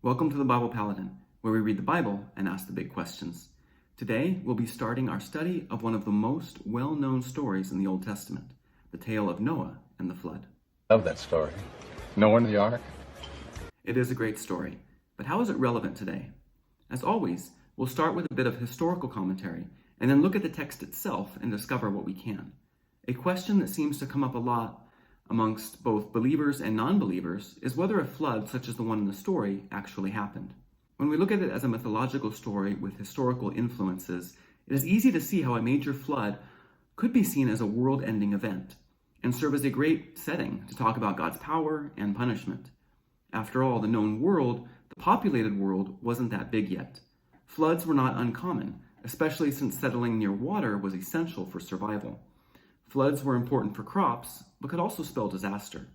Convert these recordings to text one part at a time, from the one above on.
Welcome to the Bible Paladin, where we read the Bible and ask the big questions. Today, we'll be starting our study of one of the most well-known stories in the Old Testament, the tale of Noah and the flood. Love that story. Noah and the ark. It is a great story, but how is it relevant today? As always, we'll start with a bit of historical commentary and then look at the text itself and discover what we can. A question that seems to come up a lot amongst both believers and non-believers is whether a flood such as the one in the story actually happened. When we look at it as a mythological story with historical influences, it is easy to see how a major flood could be seen as a world-ending event and serve as a great setting to talk about God's power and punishment. After all, the known world, the populated world, wasn't that big yet. Floods were not uncommon, especially since settling near water was essential for survival. Floods were important for crops, but could also spell disaster.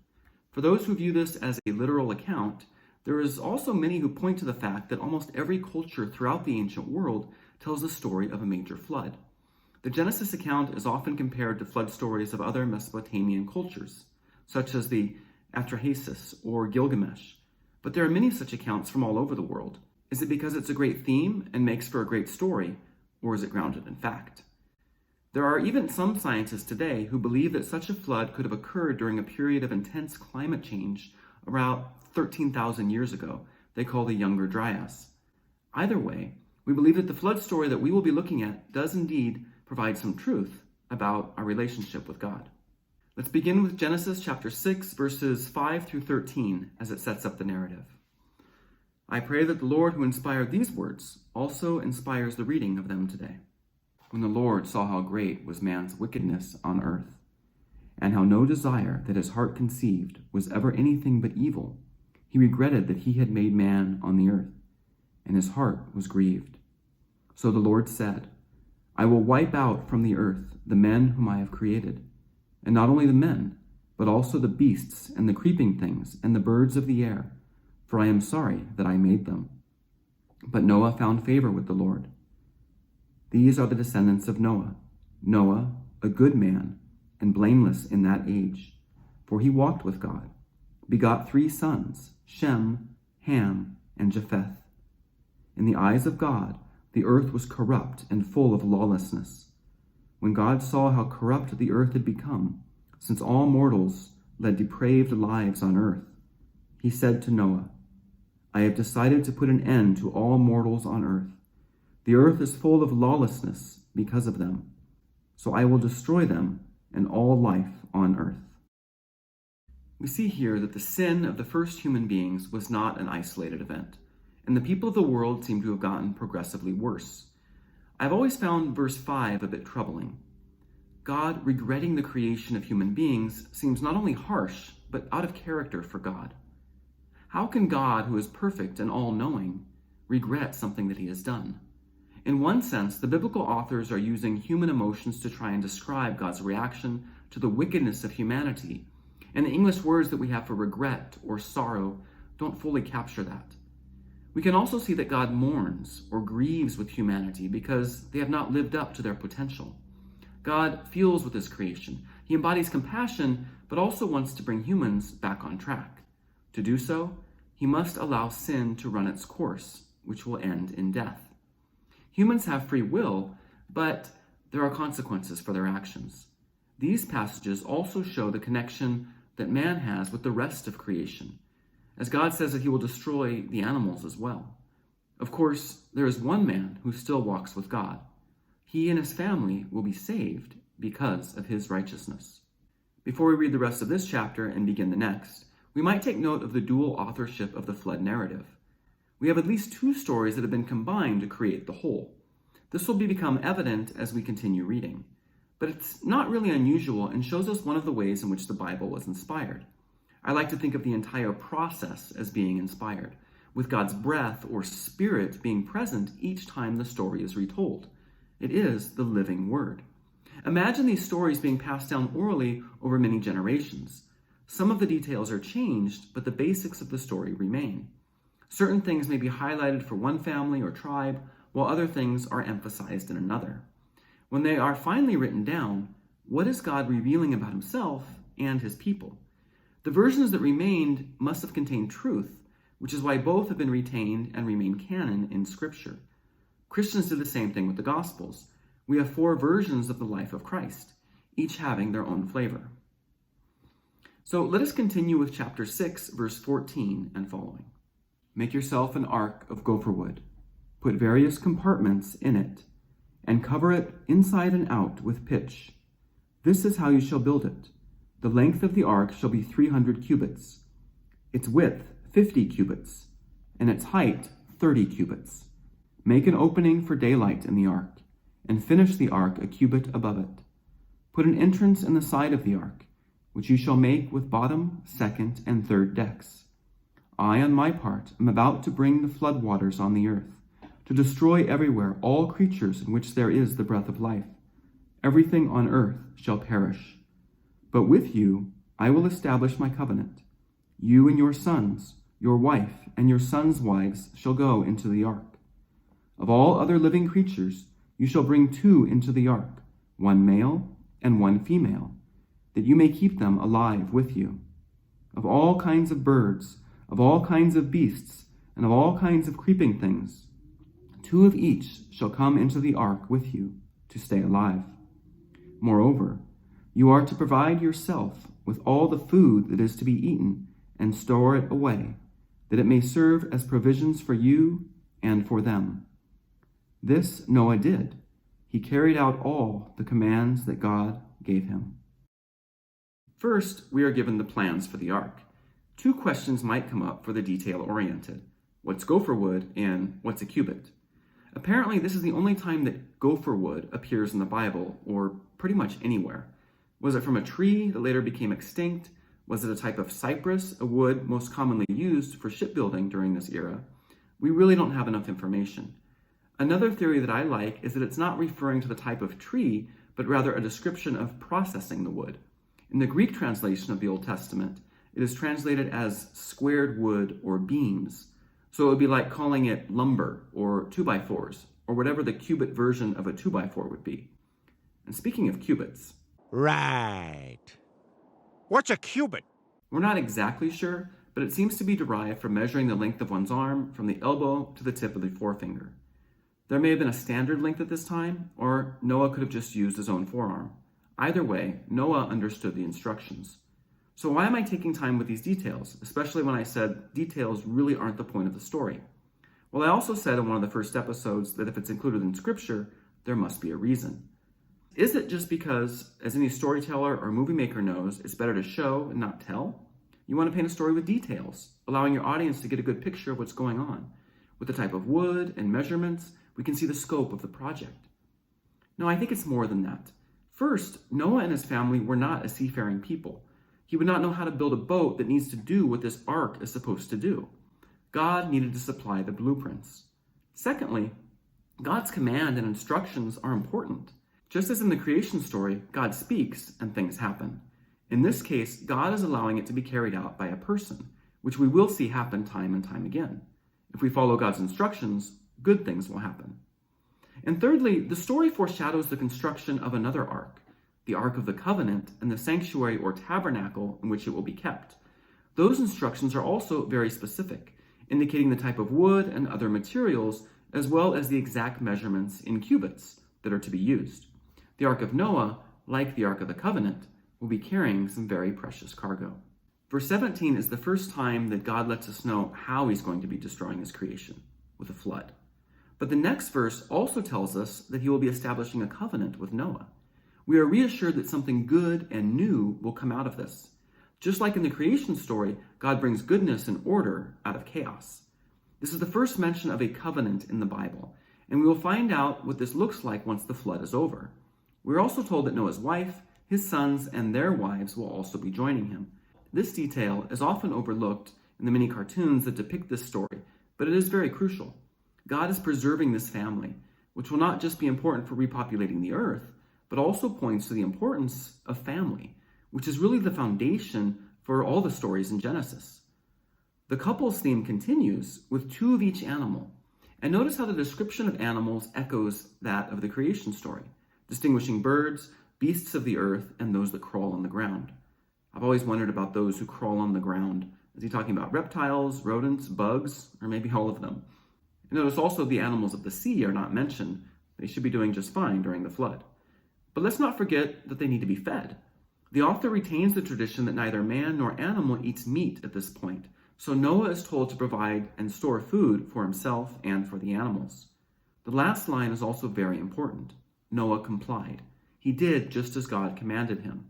For those who view this as a literal account, there is also many who point to the fact that almost every culture throughout the ancient world tells the story of a major flood. The Genesis account is often compared to flood stories of other Mesopotamian cultures, such as the Atrahasis or Gilgamesh. But there are many such accounts from all over the world. Is it because it's a great theme and makes for a great story, or is it grounded in fact? There are even some scientists today who believe that such a flood could have occurred during a period of intense climate change around 13,000 years ago, they call the Younger Dryas. Either way, we believe that the flood story that we will be looking at does indeed provide some truth about our relationship with God. Let's begin with Genesis chapter 6, verses 5 through 13, as it sets up the narrative. I pray that the Lord who inspired these words also inspires the reading of them today. When the Lord saw how great was man's wickedness on earth, and how no desire that his heart conceived was ever anything but evil, he regretted that he had made man on the earth, and his heart was grieved. So the Lord said, I will wipe out from the earth the men whom I have created, and not only the men, but also the beasts and the creeping things and the birds of the air, for I am sorry that I made them. But Noah found favor with the Lord. These are the descendants of Noah. Noah, a good man, and blameless in that age, for he walked with God, begot 3 sons, Shem, Ham, and Japheth. In the eyes of God, the earth was corrupt and full of lawlessness. When God saw how corrupt the earth had become, since all mortals led depraved lives on earth, he said to Noah, I have decided to put an end to all mortals on earth. The earth is full of lawlessness because of them, so I will destroy them and all life on earth. We see here that the sin of the first human beings was not an isolated event, and the people of the world seem to have gotten progressively worse. I've always found verse 5 a bit troubling. God regretting the creation of human beings seems not only harsh, but out of character for God. How can God, who is perfect and all-knowing, regret something that he has done? In one sense, the biblical authors are using human emotions to try and describe God's reaction to the wickedness of humanity, and the English words that we have for regret or sorrow don't fully capture that. We can also see that God mourns or grieves with humanity because they have not lived up to their potential. God feels with his creation. He embodies compassion, but also wants to bring humans back on track. To do so, he must allow sin to run its course, which will end in death. Humans have free will, but there are consequences for their actions. These passages also show the connection that man has with the rest of creation, as God says that he will destroy the animals as well. Of course, there is one man who still walks with God. He and his family will be saved because of his righteousness. Before we read the rest of this chapter and begin the next, we might take note of the dual authorship of the flood narrative. We have at least 2 stories that have been combined to create the whole. This will become evident as we continue reading, but it's not really unusual and shows us one of the ways in which the Bible was inspired. I like to think of the entire process as being inspired, with God's breath or spirit being present each time the story is retold. It is the living word. Imagine these stories being passed down orally over many generations. Some of the details are changed, but the basics of the story remain. Certain things may be highlighted for one family or tribe, while other things are emphasized in another. When they are finally written down, what is God revealing about himself and his people? The versions that remained must have contained truth, which is why both have been retained and remain canon in Scripture. Christians do the same thing with the Gospels. We have 4 versions of the life of Christ, each having their own flavor. So let us continue with chapter 6, verse 14 and following. Make yourself an ark of gopher wood. Put various compartments in it, and cover it inside and out with pitch. This is how you shall build it. The length of the ark shall be 300 cubits, its width 50 cubits, and its height 30 cubits. Make an opening for daylight in the ark, and finish the ark a cubit above it. Put an entrance in the side of the ark, which you shall make with bottom, second, and third decks. I, on my part, am about to bring the flood waters on the earth, to destroy everywhere all creatures in which there is the breath of life. Everything on earth shall perish. But with you I will establish my covenant. You and your sons, your wife, and your sons' wives shall go into the ark. Of all other living creatures, you shall bring 2 into the ark, 1 male and 1 female, that you may keep them alive with you. Of all kinds of birds, of all kinds of beasts, and of all kinds of creeping things, 2 of each shall come into the ark with you to stay alive. Moreover, you are to provide yourself with all the food that is to be eaten and store it away, that it may serve as provisions for you and for them. This Noah did. He carried out all the commands that God gave him. First, we are given the plans for the ark. 2 questions might come up for the detail-oriented. What's gopher wood and what's a cubit? Apparently, this is the only time that gopher wood appears in the Bible, or pretty much anywhere. Was it from a tree that later became extinct? Was it a type of cypress, a wood most commonly used for shipbuilding during this era? We really don't have enough information. Another theory that I like is that it's not referring to the type of tree, but rather a description of processing the wood. In the Greek translation of the Old Testament, it is translated as squared wood or beams. So it would be like calling it lumber or 2x4s, or whatever the cubit version of a 2x4 would be. And speaking of cubits... Right. What's a cubit? We're not exactly sure, but it seems to be derived from measuring the length of one's arm from the elbow to the tip of the forefinger. There may have been a standard length at this time, or Noah could have just used his own forearm. Either way, Noah understood the instructions. So why am I taking time with these details, especially when I said details really aren't the point of the story? Well, I also said in one of the first episodes that if it's included in Scripture, there must be a reason. Is it just because, as any storyteller or movie maker knows, it's better to show and not tell? You want to paint a story with details, allowing your audience to get a good picture of what's going on. With the type of wood and measurements, we can see the scope of the project. No, I think it's more than that. First, Noah and his family were not a seafaring people. He would not know how to build a boat that needs to do what this ark is supposed to do. God needed to supply the blueprints. Secondly, God's command and instructions are important. Just as in the creation story, God speaks and things happen. In this case, God is allowing it to be carried out by a person, which we will see happen time and time again. If we follow God's instructions, good things will happen. And thirdly, the story foreshadows the construction of another ark, the Ark of the Covenant and the sanctuary or tabernacle in which it will be kept. Those instructions are also very specific, indicating the type of wood and other materials, as well as the exact measurements in cubits that are to be used. The Ark of Noah, like the Ark of the Covenant, will be carrying some very precious cargo. Verse 17 is the first time that God lets us know how he's going to be destroying his creation, with a flood. But the next verse also tells us that he will be establishing a covenant with Noah. We are reassured that something good and new will come out of this. Just like in the creation story, God brings goodness and order out of chaos. This is the first mention of a covenant in the Bible, and we will find out what this looks like once the flood is over. We're also told that Noah's wife, his sons, and their wives will also be joining him. This detail is often overlooked in the many cartoons that depict this story, but it is very crucial. God is preserving this family, which will not just be important for repopulating the earth, but also points to the importance of family, which is really the foundation for all the stories in Genesis. The couples theme continues with 2 of each animal, and notice how the description of animals echoes that of the creation story, distinguishing birds, beasts of the earth, and those that crawl on the ground. I've always wondered about those who crawl on the ground Is he talking about reptiles, rodents, bugs, or maybe all of them? Notice also the animals of the sea are not mentioned. They should be doing just fine during the flood. But let's not forget that they need to be fed. The author retains the tradition that neither man nor animal eats meat at this point, so Noah is told to provide and store food for himself and for the animals. The last line is also very important. Noah complied. He did just as God commanded him.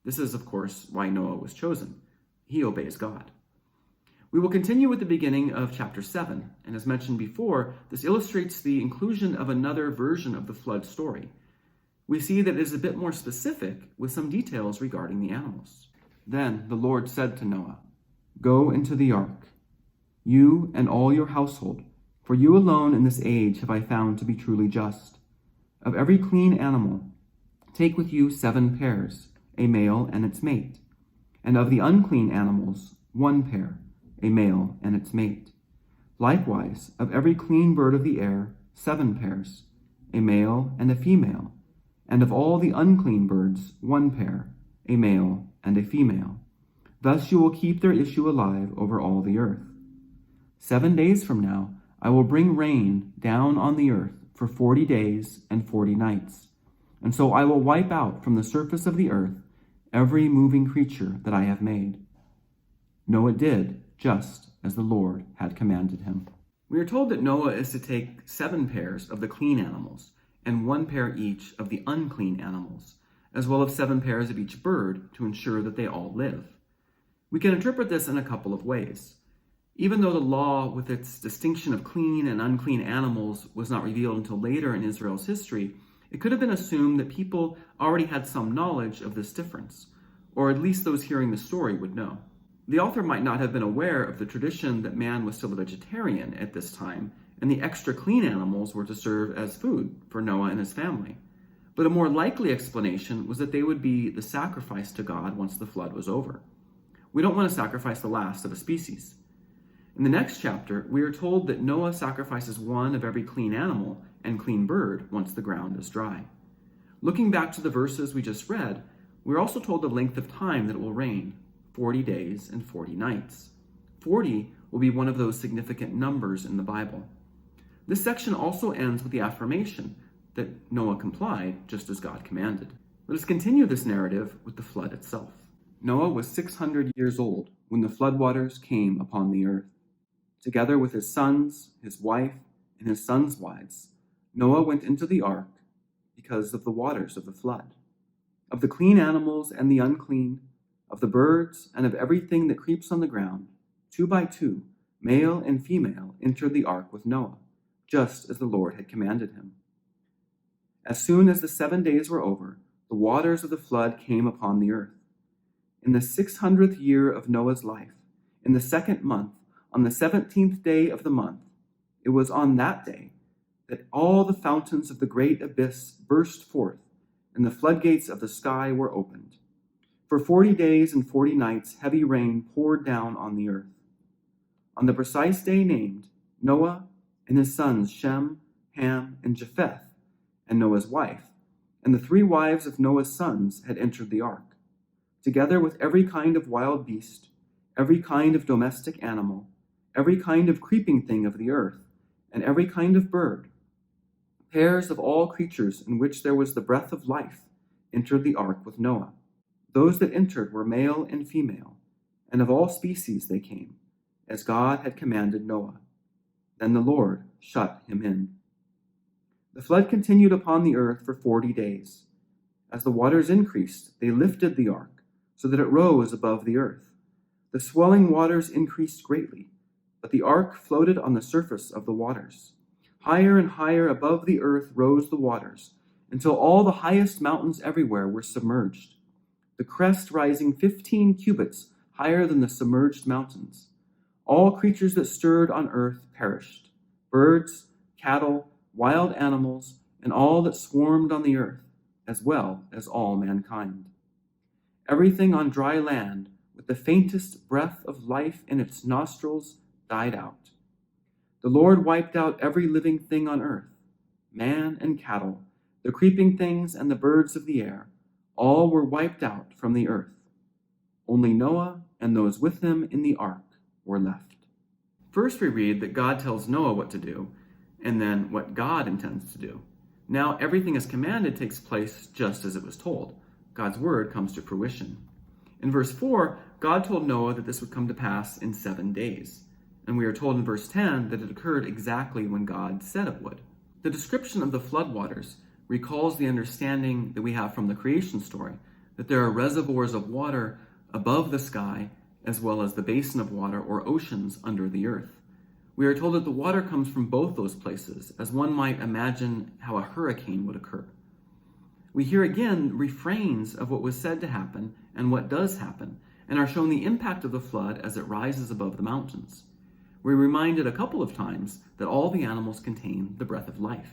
This is, of course, why Noah was chosen. He obeys God. We will continue with the beginning of chapter 7, and as mentioned before, this illustrates the inclusion of another version of the flood story. We see that it is a bit more specific with some details regarding the animals. Then the Lord said to Noah, "Go into the ark, you and all your household, for you alone in this age have I found to be truly just. Of every clean animal, take with you 7 pairs, a male and its mate, and of the unclean animals, 1 pair, a male and its mate. Likewise, of every clean bird of the air, 7 pairs, a male and a female, and of all the unclean birds, 1 pair, a male and a female. Thus you will keep their issue alive over all the earth. 7 days from now, I will bring rain down on the earth for 40 days and 40 nights. And so I will wipe out from the surface of the earth every moving creature that I have made." Noah did just as the Lord had commanded him. We are told that Noah is to take 7 pairs of the clean animals and 1 pair each of the unclean animals, as well as 7 pairs of each bird to ensure that they all live. We can interpret this in a couple of ways. Even though the law with its distinction of clean and unclean animals was not revealed until later in Israel's history, it could have been assumed that people already had some knowledge of this difference, or at least those hearing the story would know. The author might not have been aware of the tradition that man was still a vegetarian at this time, and the extra clean animals were to serve as food for Noah and his family. But a more likely explanation was that they would be the sacrifice to God once the flood was over. We don't want to sacrifice the last of a species. In the next chapter, we are told that Noah sacrifices 1 of every clean animal and clean bird once the ground is dry. Looking back to the verses we just read, we're also told the length of time that it will rain, 40 days and 40 nights. 40 will be one of those significant numbers in the Bible. This section also ends with the affirmation that Noah complied just as God commanded. Let us continue this narrative with the flood itself. Noah was 600 years old when the floodwaters came upon the earth. Together with his sons, his wife, and his sons' wives, Noah went into the ark because of the waters of the flood. Of the clean animals and the unclean, of the birds and of everything that creeps on the ground, 2 by 2, male and female, entered the ark with Noah, just as the Lord had commanded him. As soon as the 7 days were over, the waters of the flood came upon the earth. In the 600th year of Noah's life, in the 2nd month, on the 17th day of the month, it was on that day that all the fountains of the great abyss burst forth, and the floodgates of the sky were opened. For 40 days and 40 nights heavy rain poured down on the earth. On the precise day named, Noah and his sons Shem, Ham, and Japheth, and Noah's wife, and the 3 wives of Noah's sons had entered the ark, together with every kind of wild beast, every kind of domestic animal, every kind of creeping thing of the earth, and every kind of bird. Pairs of all creatures in which there was the breath of life entered the ark with Noah. Those that entered were male and female, and of all species they came, as God had commanded Noah. Then the Lord shut him in. The flood continued upon the earth for 40 days. As the waters increased, they lifted the ark, so that it rose above the earth. The swelling waters increased greatly, but the ark floated on the surface of the waters. Higher and higher above the earth rose the waters, until all the highest mountains everywhere were submerged, the crest rising 15 cubits higher than the submerged mountains. All creatures that stirred on earth perished, birds, cattle, wild animals, and all that swarmed on the earth, as well as all mankind. Everything on dry land, with the faintest breath of life in its nostrils, died out. The Lord wiped out every living thing on earth, man and cattle, the creeping things and the birds of the air. All were wiped out from the earth. Only Noah and those with him in the ark or left. First, we read that God tells Noah what to do, and then what God intends to do. Now, everything as commanded takes place just as it was told. God's word comes to fruition. In verse 4, God told Noah that this would come to pass in 7 days. And we are told in verse 10 that it occurred exactly when God said it would. The description of the floodwaters recalls the understanding that we have from the creation story, that there are reservoirs of water above the sky, as well as the basin of water or oceans under the earth. We are told that the water comes from both those places, as one might imagine how a hurricane would occur. We hear again refrains of what was said to happen and what does happen, and are shown the impact of the flood as it rises above the mountains. We're reminded a couple of times that all the animals contain the breath of life.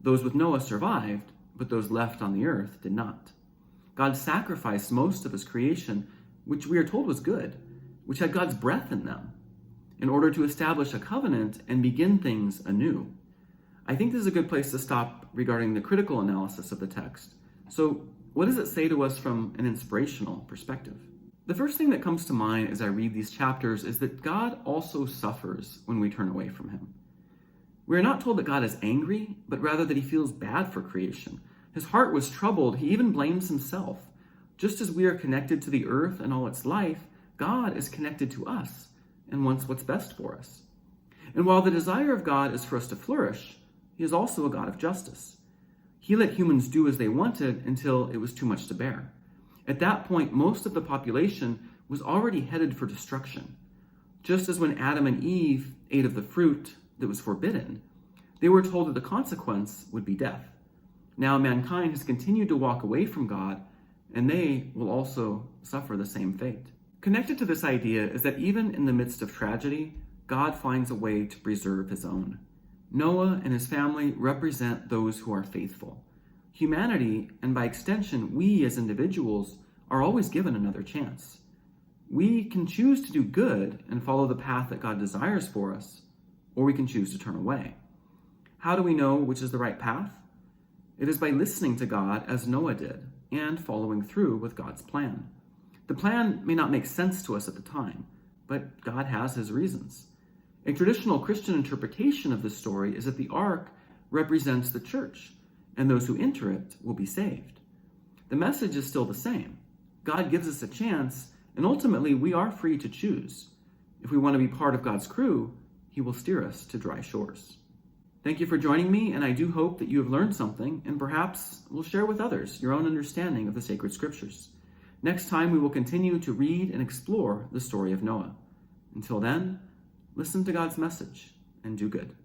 Those with Noah survived, but those left on the earth did not. God sacrificed most of his creation, which we are told was good, which had God's breath in them, in order to establish a covenant and begin things anew. I think this is a good place to stop regarding the critical analysis of the text. So, what does it say to us from an inspirational perspective? The first thing that comes to mind as I read these chapters is that God also suffers when we turn away from him. We are not told that God is angry, but rather that he feels bad for creation. His heart was troubled. He even blames himself. Just as we are connected to the earth and all its life, God is connected to us and wants what's best for us. And while the desire of God is for us to flourish, he is also a God of justice. He let humans do as they wanted until it was too much to bear. At that point, most of the population was already headed for destruction. Just as when Adam and Eve ate of the fruit that was forbidden, they were told that the consequence would be death. Now mankind has continued to walk away from God, and they will also suffer the same fate. Connected to this idea is that even in the midst of tragedy, God finds a way to preserve his own. Noah and his family represent those who are faithful. Humanity, and by extension, we as individuals, are always given another chance. We can choose to do good and follow the path that God desires for us, or we can choose to turn away. How do we know which is the right path? It is by listening to God as Noah did, and following through with God's plan. The plan may not make sense to us at the time, but God has his reasons. A traditional Christian interpretation of this story is that the ark represents the church, and those who enter it will be saved. The message is still the same. God gives us a chance, and ultimately we are free to choose. If we want to be part of God's crew, he will steer us to dry shores. Thank you for joining me, and I do hope that you have learned something, and perhaps will share with others your own understanding of the sacred scriptures. Next time, we will continue to read and explore the story of Noah. Until then, listen to God's message and do good.